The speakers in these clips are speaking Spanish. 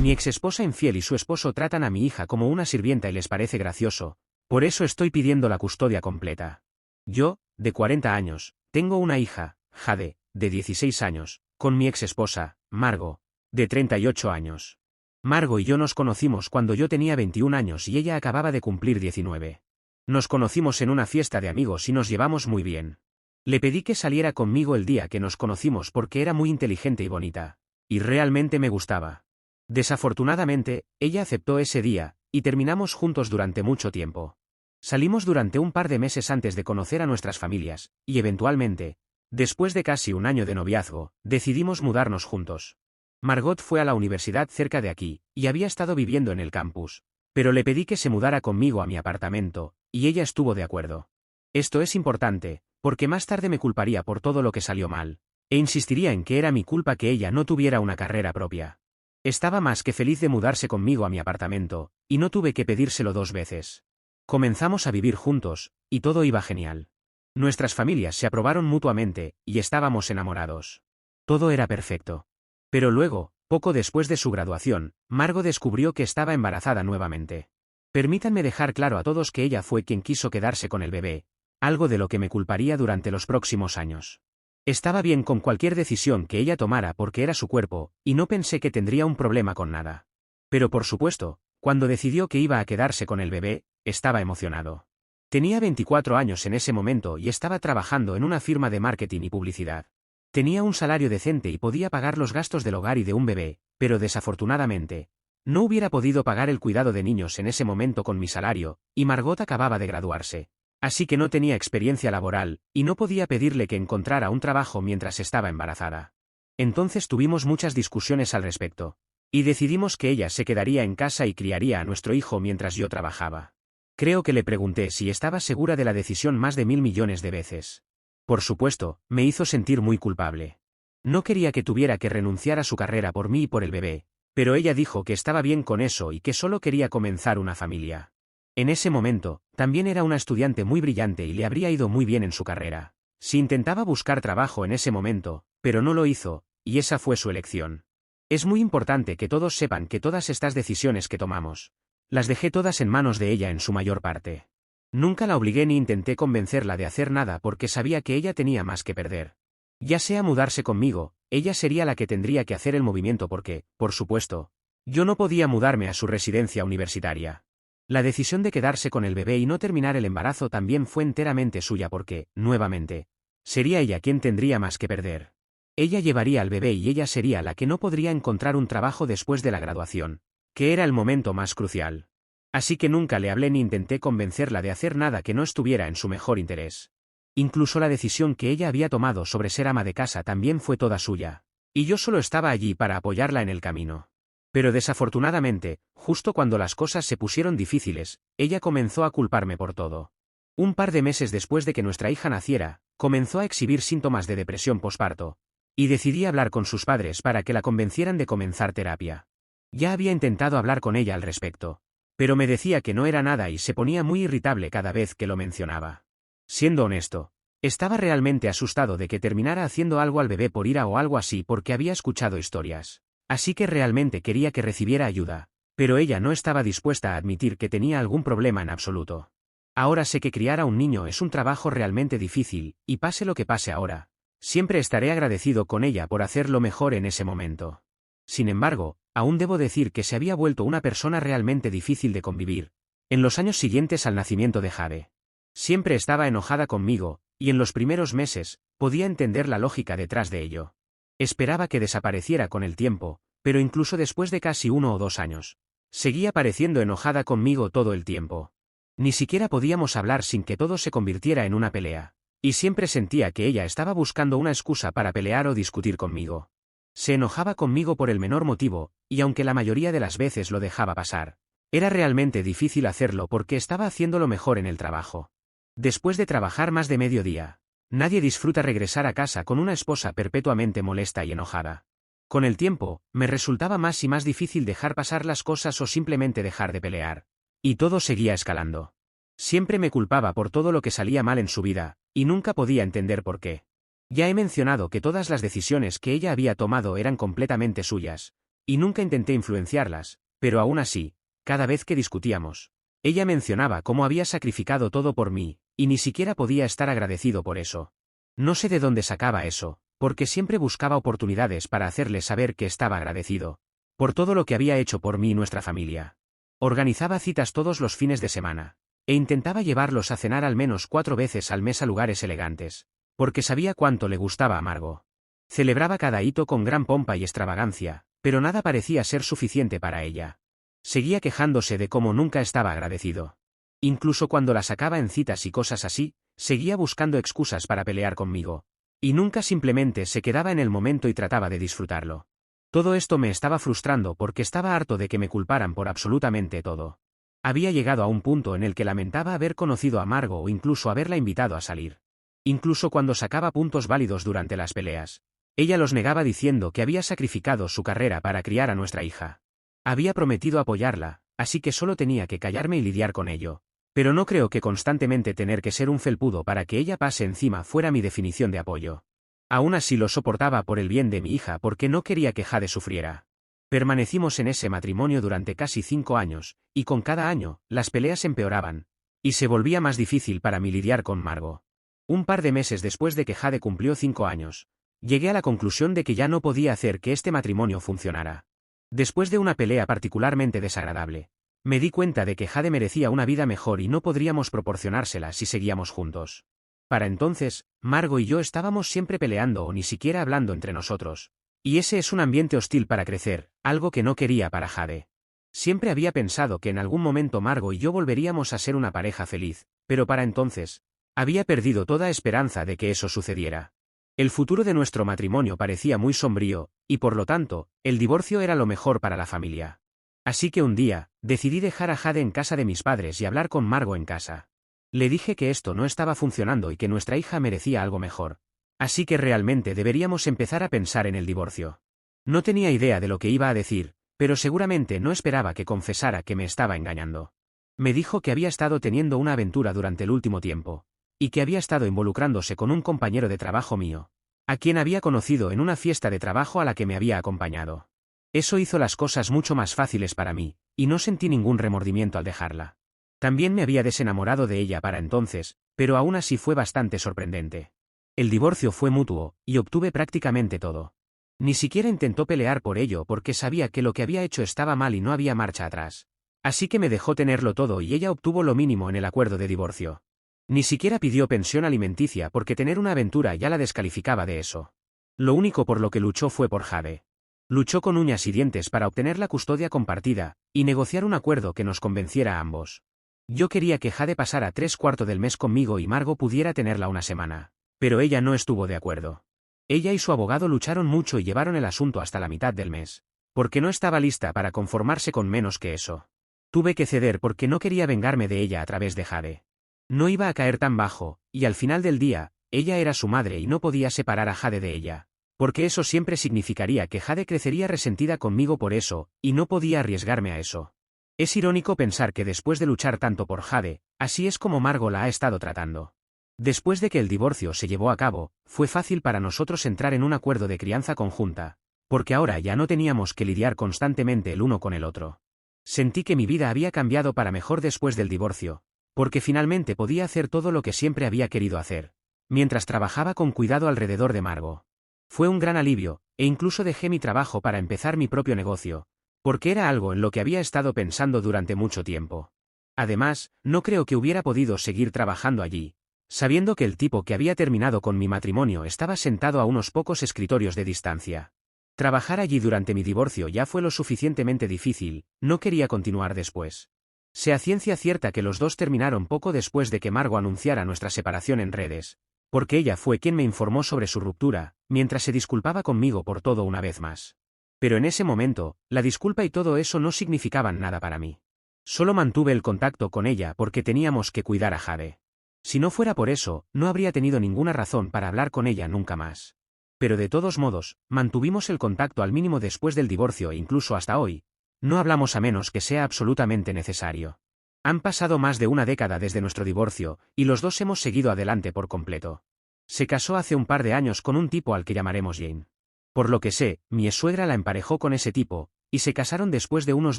Mi exesposa infiel y su esposo tratan a mi hija como una sirvienta y les parece gracioso, por eso estoy pidiendo la custodia completa. Yo, de 40 años, tengo una hija, Jade, de 16 años, con mi exesposa, Margo, de 38 años. Margo y yo nos conocimos cuando yo tenía 21 años y ella acababa de cumplir 19. Nos conocimos en una fiesta de amigos y nos llevamos muy bien. Le pedí que saliera conmigo el día que nos conocimos porque era muy inteligente y bonita. Y realmente me gustaba. Desafortunadamente, ella aceptó ese día, y terminamos juntos durante mucho tiempo. Salimos durante un par de meses antes de conocer a nuestras familias, y eventualmente, después de casi un año de noviazgo, decidimos mudarnos juntos. Margot fue a la universidad cerca de aquí, y había estado viviendo en el campus, pero le pedí que se mudara conmigo a mi apartamento, y ella estuvo de acuerdo. Esto es importante, porque más tarde me culparía por todo lo que salió mal, e insistiría en que era mi culpa que ella no tuviera una carrera propia. Estaba más que feliz de mudarse conmigo a mi apartamento, y no tuve que pedírselo 2 veces. Comenzamos a vivir juntos, y todo iba genial. Nuestras familias se aprobaron mutuamente, y estábamos enamorados. Todo era perfecto. Pero luego, poco después de su graduación, Margo descubrió que estaba embarazada nuevamente. Permítanme dejar claro a todos que ella fue quien quiso quedarse con el bebé, algo de lo que me culparía durante los próximos años. Estaba bien con cualquier decisión que ella tomara porque era su cuerpo, y no pensé que tendría un problema con nada. Pero por supuesto, cuando decidió que iba a quedarse con el bebé, estaba emocionado. Tenía 24 años en ese momento y estaba trabajando en una firma de marketing y publicidad. Tenía un salario decente y podía pagar los gastos del hogar y de un bebé, pero desafortunadamente, no hubiera podido pagar el cuidado de niños en ese momento con mi salario, y Margot acababa de graduarse. Así que no tenía experiencia laboral, y no podía pedirle que encontrara un trabajo mientras estaba embarazada. Entonces tuvimos muchas discusiones al respecto, y decidimos que ella se quedaría en casa y criaría a nuestro hijo mientras yo trabajaba. Creo que le pregunté si estaba segura de la decisión más de 1000 millones de veces. Por supuesto, me hizo sentir muy culpable. No quería que tuviera que renunciar a su carrera por mí y por el bebé, pero ella dijo que estaba bien con eso y que solo quería comenzar una familia. En ese momento, también era una estudiante muy brillante y le habría ido muy bien en su carrera. Si intentaba buscar trabajo en ese momento, pero no lo hizo, y esa fue su elección. Es muy importante que todos sepan que todas estas decisiones que tomamos, las dejé todas en manos de ella en su mayor parte. Nunca la obligué ni intenté convencerla de hacer nada porque sabía que ella tenía más que perder. Ya sea mudarse conmigo, ella sería la que tendría que hacer el movimiento porque, por supuesto, yo no podía mudarme a su residencia universitaria. La decisión de quedarse con el bebé y no terminar el embarazo también fue enteramente suya porque, nuevamente, sería ella quien tendría más que perder. Ella llevaría al bebé y ella sería la que no podría encontrar un trabajo después de la graduación, que era el momento más crucial. Así que nunca le hablé ni intenté convencerla de hacer nada que no estuviera en su mejor interés. Incluso la decisión que ella había tomado sobre ser ama de casa también fue toda suya, y yo solo estaba allí para apoyarla en el camino. Pero desafortunadamente, justo cuando las cosas se pusieron difíciles, ella comenzó a culparme por todo. Un par de meses después de que nuestra hija naciera, comenzó a exhibir síntomas de depresión posparto, y decidí hablar con sus padres para que la convencieran de comenzar terapia. Ya había intentado hablar con ella al respecto, pero me decía que no era nada y se ponía muy irritable cada vez que lo mencionaba. Siendo honesto, estaba realmente asustado de que terminara haciendo algo al bebé por ira o algo así porque había escuchado historias. Así que realmente quería que recibiera ayuda, pero ella no estaba dispuesta a admitir que tenía algún problema en absoluto. Ahora sé que criar a un niño es un trabajo realmente difícil, y pase lo que pase ahora, siempre estaré agradecido con ella por hacerlo mejor en ese momento. Sin embargo, aún debo decir que se había vuelto una persona realmente difícil de convivir, en los años siguientes al nacimiento de Jade. Siempre estaba enojada conmigo, y en los primeros meses, podía entender la lógica detrás de ello. Esperaba que desapareciera con el tiempo, pero incluso después de casi 1 o 2 años, seguía pareciendo enojada conmigo todo el tiempo. Ni siquiera podíamos hablar sin que todo se convirtiera en una pelea, y siempre sentía que ella estaba buscando una excusa para pelear o discutir conmigo. Se enojaba conmigo por el menor motivo, y aunque la mayoría de las veces lo dejaba pasar, era realmente difícil hacerlo porque estaba haciéndolo mejor en el trabajo. Después de trabajar más de mediodía, nadie disfruta regresar a casa con una esposa perpetuamente molesta y enojada. Con el tiempo, me resultaba más y más difícil dejar pasar las cosas o simplemente dejar de pelear. Y todo seguía escalando. Siempre me culpaba por todo lo que salía mal en su vida, y nunca podía entender por qué. Ya he mencionado que todas las decisiones que ella había tomado eran completamente suyas, Y nunca intenté influenciarlas, pero aún así, cada vez que discutíamos, ella mencionaba cómo había sacrificado todo por mí, y ni siquiera podía estar agradecido por eso. No sé de dónde sacaba eso, porque siempre buscaba oportunidades para hacerle saber que estaba agradecido por todo lo que había hecho por mí y nuestra familia. Organizaba citas todos los fines de semana, e intentaba llevarlos a cenar al menos 4 veces al mes a lugares elegantes, porque sabía cuánto le gustaba a Margot. Celebraba cada hito con gran pompa y extravagancia, pero nada parecía ser suficiente para ella. Seguía quejándose de cómo nunca estaba agradecido. Incluso cuando la sacaba en citas y cosas así, seguía buscando excusas para pelear conmigo. Y nunca simplemente se quedaba en el momento y trataba de disfrutarlo. Todo esto me estaba frustrando porque estaba harto de que me culparan por absolutamente todo. Había llegado a un punto en el que lamentaba haber conocido a Margot o incluso haberla invitado a salir. Incluso cuando sacaba puntos válidos durante las peleas, ella los negaba diciendo que había sacrificado su carrera para criar a nuestra hija. Había prometido apoyarla, así que solo tenía que callarme y lidiar con ello. Pero no creo que constantemente tener que ser un felpudo para que ella pase encima fuera mi definición de apoyo. Aún así lo soportaba por el bien de mi hija porque no quería que Jade sufriera. Permanecimos en ese matrimonio durante casi 5 años, y con cada año, las peleas empeoraban, y se volvía más difícil para mí lidiar con Margot. Un par de meses después de que Jade cumplió 5 años, llegué a la conclusión de que ya no podía hacer que este matrimonio funcionara. Después de una pelea particularmente desagradable, me di cuenta de que Jade merecía una vida mejor y no podríamos proporcionársela si seguíamos juntos. Para entonces, Margot y yo estábamos siempre peleando o ni siquiera hablando entre nosotros. Y ese es un ambiente hostil para crecer, algo que no quería para Jade. Siempre había pensado que en algún momento Margot y yo volveríamos a ser una pareja feliz, pero para entonces, había perdido toda esperanza de que eso sucediera. El futuro de nuestro matrimonio parecía muy sombrío, y por lo tanto, el divorcio era lo mejor para la familia. Así que un día, decidí dejar a Jade en casa de mis padres y hablar con Margot en casa. Le dije que esto no estaba funcionando y que nuestra hija merecía algo mejor. Así que realmente deberíamos empezar a pensar en el divorcio. No tenía idea de lo que iba a decir, pero seguramente no esperaba que confesara que me estaba engañando. Me dijo que había estado teniendo una aventura durante el último tiempo, y que había estado involucrándose con un compañero de trabajo mío, a quien había conocido en una fiesta de trabajo a la que me había acompañado. Eso hizo las cosas mucho más fáciles para mí, y no sentí ningún remordimiento al dejarla. También me había desenamorado de ella para entonces, pero aún así fue bastante sorprendente. El divorcio fue mutuo, y obtuve prácticamente todo. Ni siquiera intentó pelear por ello porque sabía que lo que había hecho estaba mal y no había marcha atrás. Así que me dejó tenerlo todo y ella obtuvo lo mínimo en el acuerdo de divorcio. Ni siquiera pidió pensión alimenticia porque tener una aventura ya la descalificaba de eso. Lo único por lo que luchó fue por Jade. Luchó con uñas y dientes para obtener la custodia compartida, y negociar un acuerdo que nos convenciera a ambos. Yo quería que Jade pasara 3/4 del mes conmigo y Margot pudiera tenerla una semana. Pero ella no estuvo de acuerdo. Ella y su abogado lucharon mucho y llevaron el asunto hasta la mitad del mes, porque no estaba lista para conformarse con menos que eso. Tuve que ceder porque no quería vengarme de ella a través de Jade. No iba a caer tan bajo, y al final del día, ella era su madre y no podía separar a Jade de ella, porque eso siempre significaría que Jade crecería resentida conmigo por eso, y no podía arriesgarme a eso. Es irónico pensar que después de luchar tanto por Jade, así es como Margot la ha estado tratando. Después de que el divorcio se llevó a cabo, fue fácil para nosotros entrar en un acuerdo de crianza conjunta, porque ahora ya no teníamos que lidiar constantemente el uno con el otro. Sentí que mi vida había cambiado para mejor después del divorcio, porque finalmente podía hacer todo lo que siempre había querido hacer, mientras trabajaba con cuidado alrededor de Margot. Fue un gran alivio, e incluso dejé mi trabajo para empezar mi propio negocio, porque era algo en lo que había estado pensando durante mucho tiempo. Además, no creo que hubiera podido seguir trabajando allí, sabiendo que el tipo que había terminado con mi matrimonio estaba sentado a unos pocos escritorios de distancia. Trabajar allí durante mi divorcio ya fue lo suficientemente difícil, no quería continuar después. Sé a ciencia cierta que los dos terminaron poco después de que Margot anunciara nuestra separación en redes, porque ella fue quien me informó sobre su ruptura, mientras se disculpaba conmigo por todo una vez más. Pero en ese momento, la disculpa y todo eso no significaban nada para mí. Solo mantuve el contacto con ella porque teníamos que cuidar a Jade. Si no fuera por eso, no habría tenido ninguna razón para hablar con ella nunca más. Pero de todos modos, mantuvimos el contacto al mínimo después del divorcio e incluso hasta hoy. No hablamos a menos que sea absolutamente necesario. Han pasado más de una década desde nuestro divorcio, y los dos hemos seguido adelante por completo. Se casó hace un par de años con un tipo al que llamaremos Jane. Por lo que sé, mi suegra la emparejó con ese tipo, y se casaron después de unos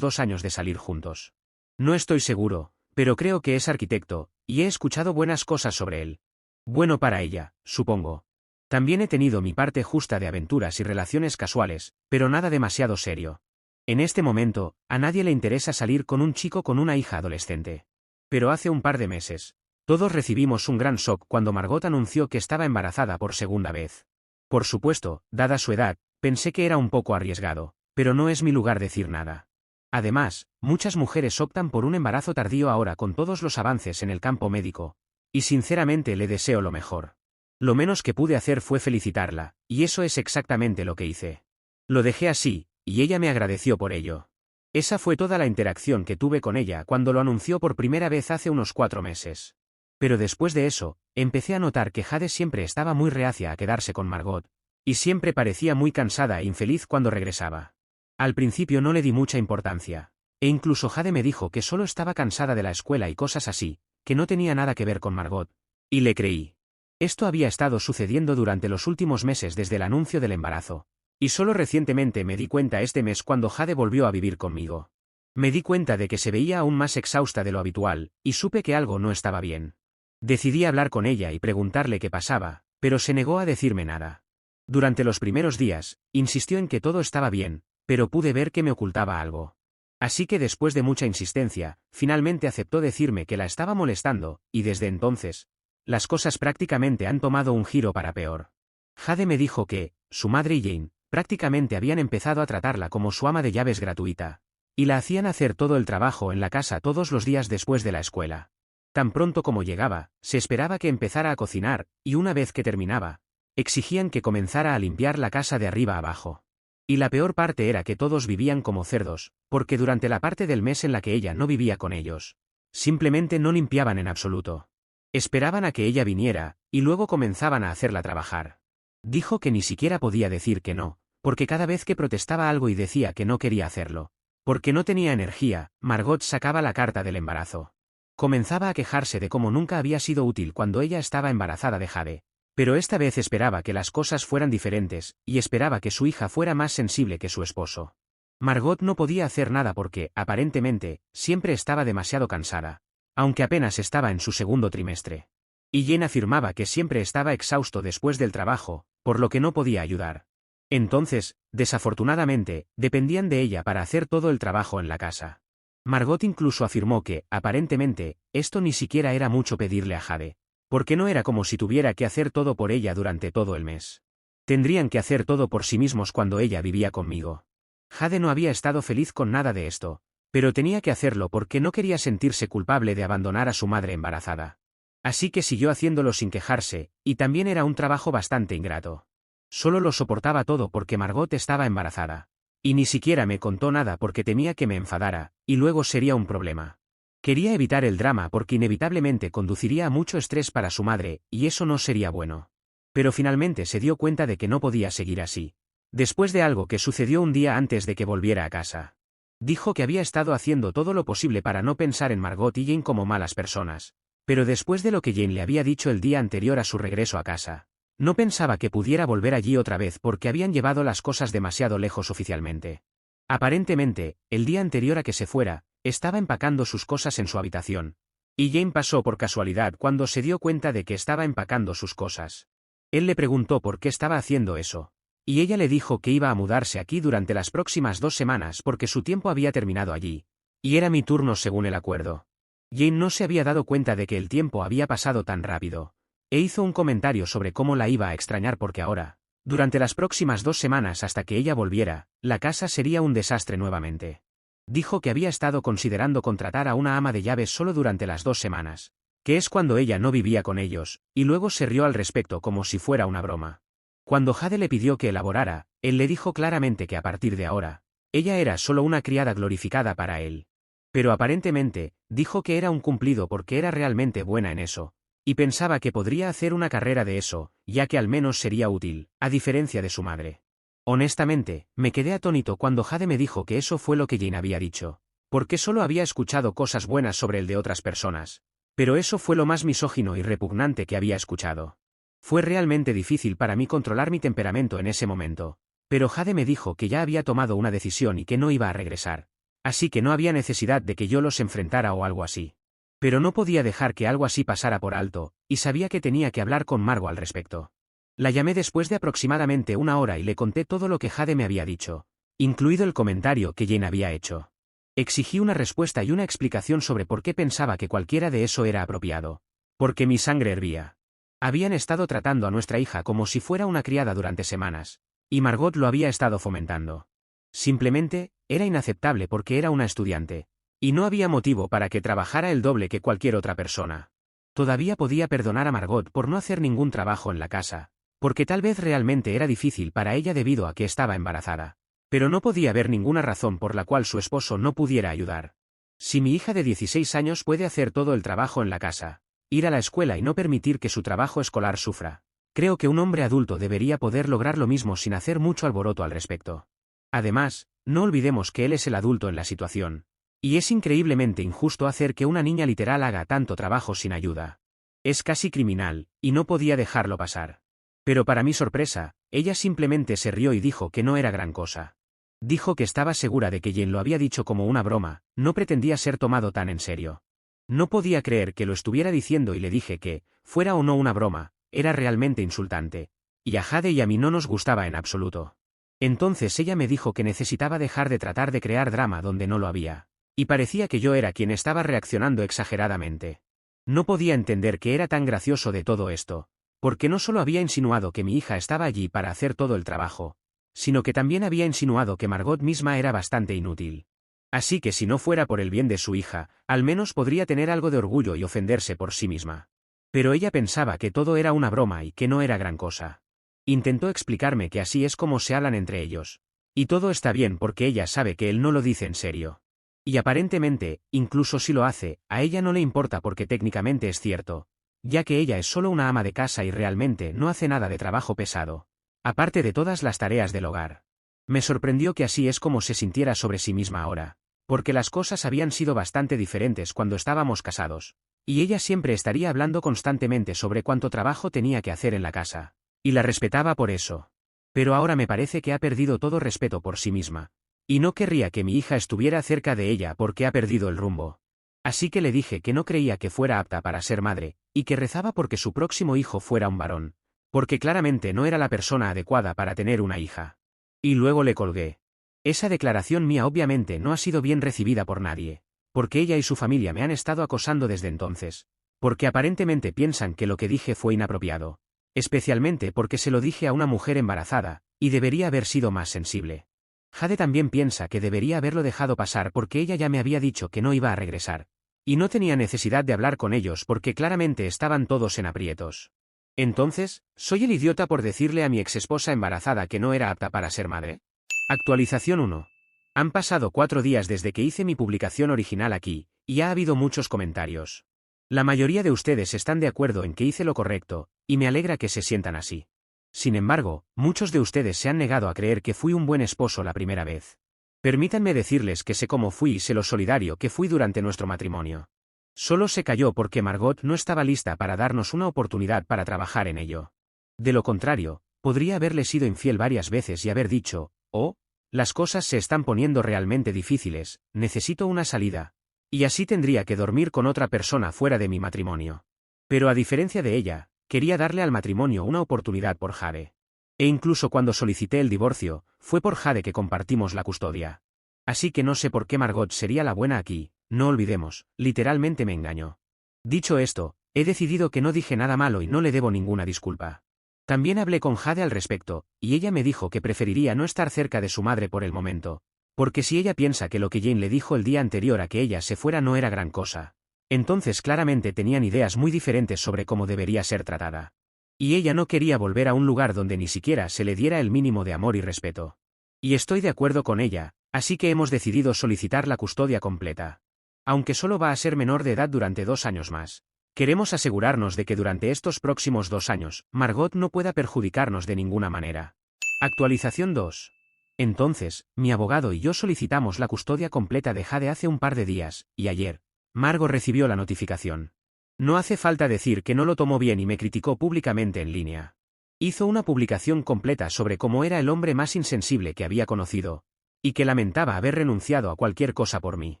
2 años de salir juntos. No estoy seguro, pero creo que es arquitecto, y he escuchado buenas cosas sobre él. Bueno para ella, supongo. También he tenido mi parte justa de aventuras y relaciones casuales, pero nada demasiado serio. En este momento, a nadie le interesa salir con un chico con una hija adolescente. Pero hace un par de meses, todos recibimos un gran shock cuando Margot anunció que estaba embarazada por segunda vez. Por supuesto, dada su edad, pensé que era un poco arriesgado, pero no es mi lugar decir nada. Además, muchas mujeres optan por un embarazo tardío ahora con todos los avances en el campo médico, y sinceramente le deseo lo mejor. Lo menos que pude hacer fue felicitarla, y eso es exactamente lo que hice. Lo dejé así, y ella me agradeció por ello. Esa fue toda la interacción que tuve con ella cuando lo anunció por primera vez hace unos 4 meses. Pero después de eso, empecé a notar que Jade siempre estaba muy reacia a quedarse con Margot, y siempre parecía muy cansada e infeliz cuando regresaba. Al principio no le di mucha importancia, e incluso Jade me dijo que solo estaba cansada de la escuela y cosas así, que no tenía nada que ver con Margot, y le creí. Esto había estado sucediendo durante los últimos meses desde el anuncio del embarazo, y solo recientemente me di cuenta este mes cuando Jade volvió a vivir conmigo. Me di cuenta de que se veía aún más exhausta de lo habitual, y supe que algo no estaba bien. Decidí hablar con ella y preguntarle qué pasaba, pero se negó a decirme nada. Durante los primeros días, insistió en que todo estaba bien, pero pude ver que me ocultaba algo. Así que después de mucha insistencia, finalmente aceptó decirme que la estaba molestando, y desde entonces, las cosas prácticamente han tomado un giro para peor. Jade me dijo que, su madre y Jane, prácticamente habían empezado a tratarla como su ama de llaves gratuita, y la hacían hacer todo el trabajo en la casa todos los días después de la escuela. Tan pronto como llegaba, se esperaba que empezara a cocinar, y una vez que terminaba, exigían que comenzara a limpiar la casa de arriba abajo. Y la peor parte era que todos vivían como cerdos, porque durante la parte del mes en la que ella no vivía con ellos, simplemente no limpiaban en absoluto. Esperaban a que ella viniera, y luego comenzaban a hacerla trabajar. Dijo que ni siquiera podía decir que no, porque cada vez que protestaba algo y decía que no quería hacerlo, porque no tenía energía, Margot sacaba la carta del embarazo. Comenzaba a quejarse de cómo nunca había sido útil cuando ella estaba embarazada de Jade, pero esta vez esperaba que las cosas fueran diferentes, y esperaba que su hija fuera más sensible que su esposo. Margot no podía hacer nada porque, aparentemente, siempre estaba demasiado cansada, aunque apenas estaba en su segundo trimestre. Y Jane afirmaba que siempre estaba exhausto después del trabajo, por lo que no podía ayudar. Entonces, desafortunadamente, dependían de ella para hacer todo el trabajo en la casa. Margot incluso afirmó que, aparentemente, esto ni siquiera era mucho pedirle a Jade, porque no era como si tuviera que hacer todo por ella durante todo el mes. Tendrían que hacer todo por sí mismos cuando ella vivía conmigo. Jade no había estado feliz con nada de esto, pero tenía que hacerlo porque no quería sentirse culpable de abandonar a su madre embarazada. Así que siguió haciéndolo sin quejarse, y también era un trabajo bastante ingrato. Solo lo soportaba todo porque Margot estaba embarazada. Y ni siquiera me contó nada porque temía que me enfadara, y luego sería un problema. Quería evitar el drama porque inevitablemente conduciría a mucho estrés para su madre, y eso no sería bueno. Pero finalmente se dio cuenta de que no podía seguir así. Después de algo que sucedió un día antes de que volviera a casa. Dijo que había estado haciendo todo lo posible para no pensar en Margot y Jane como malas personas. Pero después de lo que Jane le había dicho el día anterior a su regreso a casa, no pensaba que pudiera volver allí otra vez porque habían llevado las cosas demasiado lejos oficialmente. Aparentemente, el día anterior a que se fuera, estaba empacando sus cosas en su habitación. Y Jane pasó por casualidad cuando se dio cuenta de que estaba empacando sus cosas. Él le preguntó por qué estaba haciendo eso. Y ella le dijo que iba a mudarse aquí durante las próximas 2 semanas porque su tiempo había terminado allí. Y era mi turno según el acuerdo. Jane no se había dado cuenta de que el tiempo había pasado tan rápido. E hizo un comentario sobre cómo la iba a extrañar porque ahora, durante las próximas 2 semanas hasta que ella volviera, la casa sería un desastre nuevamente. Dijo que había estado considerando contratar a una ama de llaves solo durante las 2 semanas, que es cuando ella no vivía con ellos, y luego se rió al respecto como si fuera una broma. Cuando Jade le pidió que elaborara, él le dijo claramente que a partir de ahora, ella era solo una criada glorificada para él. Pero aparentemente, dijo que era un cumplido porque era realmente buena en eso. Y pensaba que podría hacer una carrera de eso, ya que al menos sería útil, a diferencia de su madre. Honestamente, me quedé atónito cuando Jade me dijo que eso fue lo que Jane había dicho, porque solo había escuchado cosas buenas sobre el de otras personas, pero eso fue lo más misógino y repugnante que había escuchado. Fue realmente difícil para mí controlar mi temperamento en ese momento, Pero Jade me dijo que ya había tomado una decisión y que no iba a regresar. Así que no había necesidad de que yo los enfrentara o algo así. Pero no podía dejar que algo así pasara por alto, y sabía que tenía que hablar con Margot al respecto. La llamé después de aproximadamente una hora y le conté todo lo que Jade me había dicho, incluido el comentario que Jane había hecho. Exigí una respuesta y una explicación sobre por qué pensaba que cualquiera de eso era apropiado. Porque mi sangre hervía. Habían estado tratando a nuestra hija como si fuera una criada durante semanas, y Margot lo había estado fomentando. Simplemente, era inaceptable porque era una estudiante, y no había motivo para que trabajara el doble que cualquier otra persona. Todavía podía perdonar a Margot por no hacer ningún trabajo en la casa, porque tal vez realmente era difícil para ella debido a que estaba embarazada. Pero no podía haber ninguna razón por la cual su esposo no pudiera ayudar. Si mi hija de 16 años puede hacer todo el trabajo en la casa, ir a la escuela y no permitir que su trabajo escolar sufra, creo que un hombre adulto debería poder lograr lo mismo sin hacer mucho alboroto al respecto. Además, no olvidemos que él es el adulto en la situación. Y es increíblemente injusto hacer que una niña literal haga tanto trabajo sin ayuda. Es casi criminal, y no podía dejarlo pasar. Pero para mi sorpresa, ella simplemente se rió y dijo que no era gran cosa. Dijo que estaba segura de que Jane lo había dicho como una broma, no pretendía ser tomado tan en serio. No podía creer que lo estuviera diciendo y le dije que, fuera o no una broma, era realmente insultante. Y a Jade y a mí no nos gustaba en absoluto. Entonces ella me dijo que necesitaba dejar de tratar de crear drama donde no lo había. Y parecía que yo era quien estaba reaccionando exageradamente. No podía entender qué era tan gracioso de todo esto, porque no solo había insinuado que mi hija estaba allí para hacer todo el trabajo, sino que también había insinuado que Margot misma era bastante inútil. Así que si no fuera por el bien de su hija, al menos podría tener algo de orgullo y ofenderse por sí misma. Pero ella pensaba que todo era una broma y que no era gran cosa. Intentó explicarme que así es como se hablan entre ellos. Y todo está bien porque ella sabe que él no lo dice en serio. Y aparentemente, incluso si lo hace, a ella no le importa porque técnicamente es cierto, ya que ella es solo una ama de casa y realmente no hace nada de trabajo pesado, aparte de todas las tareas del hogar. Me sorprendió que así es como se sintiera sobre sí misma ahora, porque las cosas habían sido bastante diferentes cuando estábamos casados, y ella siempre estaría hablando constantemente sobre cuánto trabajo tenía que hacer en la casa, y la respetaba por eso. Pero ahora me parece que ha perdido todo respeto por sí misma. Y no querría que mi hija estuviera cerca de ella porque ha perdido el rumbo. Así que le dije que no creía que fuera apta para ser madre, y que rezaba porque su próximo hijo fuera un varón, porque claramente no era la persona adecuada para tener una hija. Y luego le colgué. Esa declaración mía obviamente no ha sido bien recibida por nadie, porque ella y su familia me han estado acosando desde entonces, porque aparentemente piensan que lo que dije fue inapropiado, especialmente porque se lo dije a una mujer embarazada, y debería haber sido más sensible. Jade también piensa que debería haberlo dejado pasar porque ella ya me había dicho que no iba a regresar, y no tenía necesidad de hablar con ellos porque claramente estaban todos en aprietos. Entonces, ¿soy el idiota por decirle a mi exesposa embarazada que no era apta para ser madre? Actualización 1. Han pasado 4 días desde que hice mi publicación original aquí, y ha habido muchos comentarios. La mayoría de ustedes están de acuerdo en que hice lo correcto, y me alegra que se sientan así. Sin embargo, muchos de ustedes se han negado a creer que fui un buen esposo la primera vez. Permítanme decirles que sé cómo fui y sé lo solidario que fui durante nuestro matrimonio. Solo se cayó porque Margot no estaba lista para darnos una oportunidad para trabajar en ello. De lo contrario, podría haberle sido infiel varias veces y haber dicho, oh, las cosas se están poniendo realmente difíciles, necesito una salida. Y así tendría que dormir con otra persona fuera de mi matrimonio. Pero a diferencia de ella, quería darle al matrimonio una oportunidad por Jade. E incluso cuando solicité el divorcio, fue por Jade que compartimos la custodia. Así que no sé por qué Margot sería la buena aquí, no olvidemos, literalmente me engañó. Dicho esto, he decidido que no dije nada malo y no le debo ninguna disculpa. También hablé con Jade al respecto, y ella me dijo que preferiría no estar cerca de su madre por el momento, porque si ella piensa que lo que Jane le dijo el día anterior a que ella se fuera no era gran cosa, entonces claramente tenían ideas muy diferentes sobre cómo debería ser tratada. Y ella no quería volver a un lugar donde ni siquiera se le diera el mínimo de amor y respeto. Y estoy de acuerdo con ella, así que hemos decidido solicitar la custodia completa. Aunque solo va a ser menor de edad durante 2 años más. Queremos asegurarnos de que durante estos próximos 2 años, Margot no pueda perjudicarnos de ninguna manera. Actualización 2. Entonces, mi abogado y yo solicitamos la custodia completa de Jade hace un par de días, y ayer, Margot recibió la notificación. No hace falta decir que no lo tomó bien y me criticó públicamente en línea. Hizo una publicación completa sobre cómo era el hombre más insensible que había conocido, y que lamentaba haber renunciado a cualquier cosa por mí.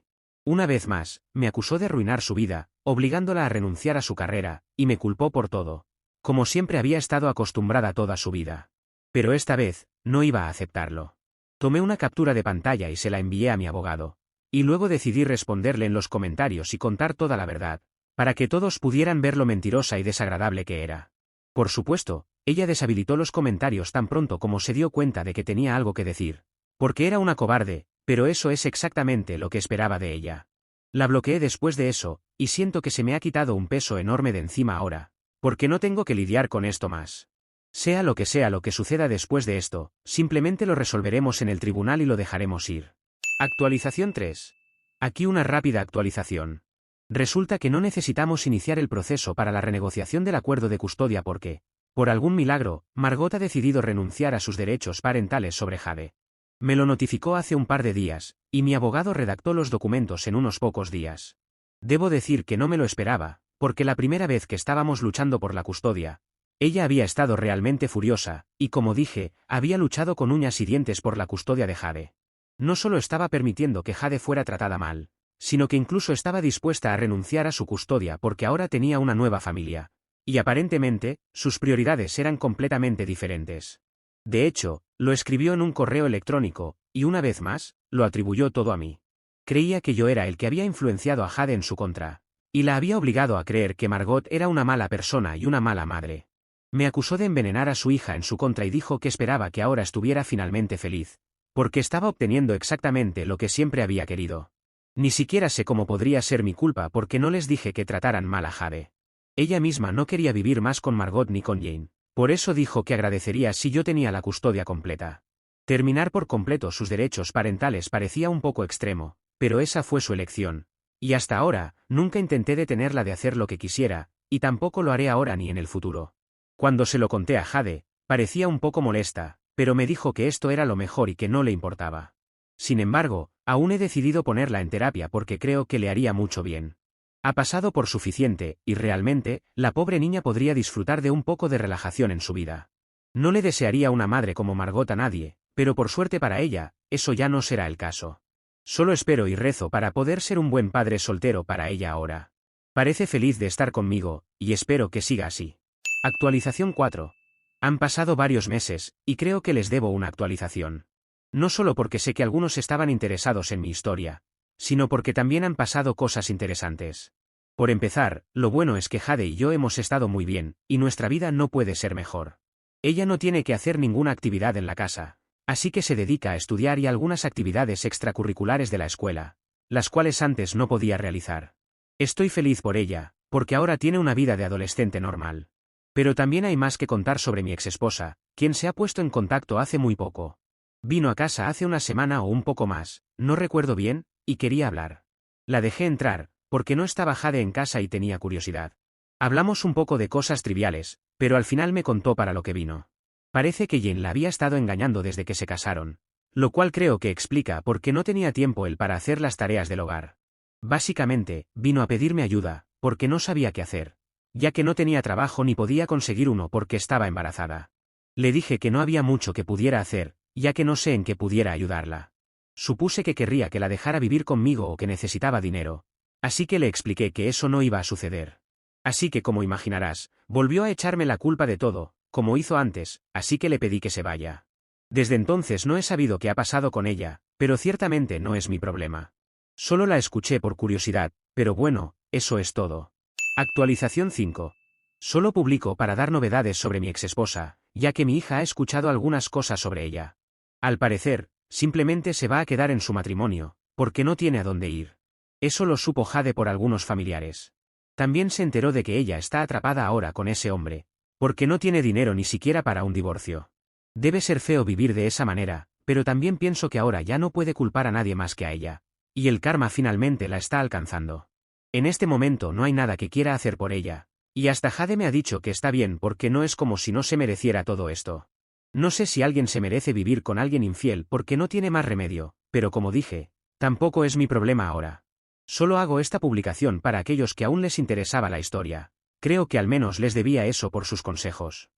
Una vez más, me acusó de arruinar su vida, obligándola a renunciar a su carrera, y me culpó por todo, como siempre había estado acostumbrada toda su vida. Pero esta vez, no iba a aceptarlo. Tomé una captura de pantalla y se la envié a mi abogado. Y luego decidí responderle en los comentarios y contar toda la verdad, para que todos pudieran ver lo mentirosa y desagradable que era. Por supuesto, ella deshabilitó los comentarios tan pronto como se dio cuenta de que tenía algo que decir. Porque era una cobarde, pero eso es exactamente lo que esperaba de ella. La bloqueé después de eso, y siento que se me ha quitado un peso enorme de encima ahora, porque no tengo que lidiar con esto más. Sea lo que suceda después de esto, simplemente lo resolveremos en el tribunal y lo dejaremos ir. Actualización 3. Aquí una rápida actualización. Resulta que no necesitamos iniciar el proceso para la renegociación del acuerdo de custodia porque, por algún milagro, Margot ha decidido renunciar a sus derechos parentales sobre Jade. Me lo notificó hace un par de días, y mi abogado redactó los documentos en unos pocos días. Debo decir que no me lo esperaba, porque la primera vez que estábamos luchando por la custodia, ella había estado realmente furiosa, y como dije, había luchado con uñas y dientes por la custodia de Jade. No solo estaba permitiendo que Jade fuera tratada mal, sino que incluso estaba dispuesta a renunciar a su custodia porque ahora tenía una nueva familia. Y aparentemente, sus prioridades eran completamente diferentes. De hecho, lo escribió en un correo electrónico, y una vez más, lo atribuyó todo a mí. Creía que yo era el que había influenciado a Jade en su contra, y la había obligado a creer que Margot era una mala persona y una mala madre. Me acusó de envenenar a su hija en su contra y dijo que esperaba que ahora estuviera finalmente feliz, porque estaba obteniendo exactamente lo que siempre había querido. Ni siquiera sé cómo podría ser mi culpa porque no les dije que trataran mal a Jade. Ella misma no quería vivir más con Margot ni con Jane, por eso dijo que agradecería si yo tenía la custodia completa. Terminar por completo sus derechos parentales parecía un poco extremo, pero esa fue su elección. Y hasta ahora, nunca intenté detenerla de hacer lo que quisiera, y tampoco lo haré ahora ni en el futuro. Cuando se lo conté a Jade, parecía un poco molesta, pero me dijo que esto era lo mejor y que no le importaba. Sin embargo, aún he decidido ponerla en terapia porque creo que le haría mucho bien. Ha pasado por suficiente, y realmente, la pobre niña podría disfrutar de un poco de relajación en su vida. No le desearía una madre como Margot a nadie, pero por suerte para ella, eso ya no será el caso. Solo espero y rezo para poder ser un buen padre soltero para ella ahora. Parece feliz de estar conmigo, y espero que siga así. Actualización 4. Han pasado varios meses, y creo que les debo una actualización. No solo porque sé que algunos estaban interesados en mi historia, sino porque también han pasado cosas interesantes. Por empezar, lo bueno es que Jade y yo hemos estado muy bien, y nuestra vida no puede ser mejor. Ella no tiene que hacer ninguna actividad en la casa, así que se dedica a estudiar y a algunas actividades extracurriculares de la escuela, las cuales antes no podía realizar. Estoy feliz por ella, porque ahora tiene una vida de adolescente normal. Pero también hay más que contar sobre mi exesposa, quien se ha puesto en contacto hace muy poco. Vino a casa hace una semana o un poco más, no recuerdo bien, y quería hablar. La dejé entrar, porque no estaba Jade en casa y tenía curiosidad. Hablamos un poco de cosas triviales, pero al final me contó para lo que vino. Parece que Jane la había estado engañando desde que se casaron, lo cual creo que explica por qué no tenía tiempo él para hacer las tareas del hogar. Básicamente, vino a pedirme ayuda, porque no sabía qué hacer, ya que no tenía trabajo ni podía conseguir uno porque estaba embarazada. Le dije que no había mucho que pudiera hacer, ya que no sé en qué pudiera ayudarla. Supuse que querría que la dejara vivir conmigo o que necesitaba dinero, así que le expliqué que eso no iba a suceder. Así que como imaginarás, volvió a echarme la culpa de todo, como hizo antes, así que le pedí que se vaya. Desde entonces no he sabido qué ha pasado con ella, pero ciertamente no es mi problema. Solo la escuché por curiosidad, pero bueno, eso es todo. Actualización 5. Solo publico para dar novedades sobre mi exesposa, ya que mi hija ha escuchado algunas cosas sobre ella. Al parecer, simplemente se va a quedar en su matrimonio, porque no tiene a dónde ir. Eso lo supo Jade por algunos familiares. También se enteró de que ella está atrapada ahora con ese hombre, porque no tiene dinero ni siquiera para un divorcio. Debe ser feo vivir de esa manera, pero también pienso que ahora ya no puede culpar a nadie más que a ella, y el karma finalmente la está alcanzando. En este momento no hay nada que quiera hacer por ella, y hasta Jade me ha dicho que está bien porque no es como si no se mereciera todo esto. No sé si alguien se merece vivir con alguien infiel porque no tiene más remedio, pero como dije, tampoco es mi problema ahora. Solo hago esta publicación para aquellos que aún les interesaba la historia. Creo que al menos les debía eso por sus consejos.